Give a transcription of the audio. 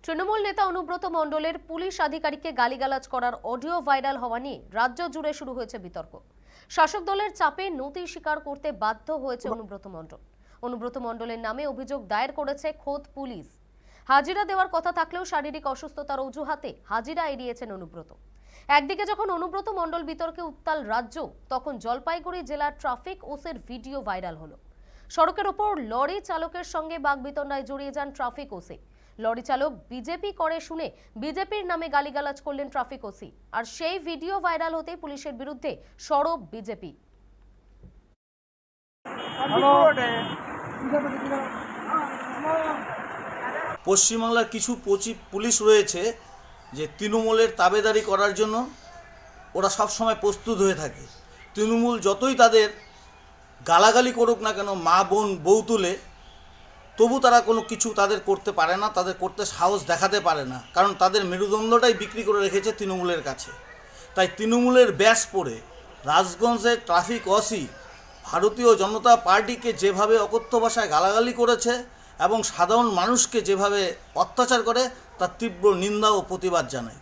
তৃণমূল নেতা অনুব্রত মণ্ডলের পুলিশ আধিকারিককে গালিগালাজ করার অডিও ভাইরাল হওয়া নিয়ে রাজ্য জুড়ে শুরু হয়েছে বিতর্ক। শাসক দলের চাপে নথি স্বীকার করতে বাধ্য হয়েছে অনুব্রত মণ্ডল। অনুব্রত মণ্ডলের নামে অভিযোগ দায়ের করেছে খোদ পুলিশ। হাজিরা দেওয়ার কথা থাকলেও শারীরিক অসুস্থতার অজুহাতে হাজিরা এড়িয়েছেন অনুব্রত। একদিকে যখন অনুব্রত মণ্ডল বিতর্কে উত্তাল রাজ্য, তখন জলপাইগুড়ি জেলার ট্রাফিক ওসির ভিডিও ভাইরাল হলো। সড়কের ওপর লরি চালকের সঙ্গে বাগবিতণ্ডায় জড়িয়ে যান ট্রাফিক ওসি। লরি চালক বিজেপি করে শুনে বিজেপির নামে গালিগালাজ করলেন ট্রাফিক ওসি, আর সেই ভিডিও ভাইরাল হতে পুলিশের বিরুদ্ধে সরব বিজেপি। পশ্চিমবাংলার কিছু পুলিশ রয়েছে যে তৃণমূলের তাবেদারি করার জন্য ওরা সবসময় প্রস্তুত হয়ে থাকে। তৃণমূল যতই তাদের গালাগালি করুক না কেন, মা বোন বউ তুলে, তবু তারা কোনো কিছু তাদের করতে পারে না, তাদের করতে সাহস দেখাতে পারে না, কারণ তাদের মেরুদণ্ডটাই বিক্রি করে রেখেছে তৃণমূলের কাছে। তাই তৃণমূলের ব্যাস পড়ে রাজগঞ্জের ট্রাফিক ওসি ভারতীয় জনতা পার্টিকে যেভাবে অকথ্য ভাষায় গালাগালি করেছে এবং সাধারণ মানুষকে যেভাবে অত্যাচার করে, তার তীব্র নিন্দা ও প্রতিবাদ জানায়।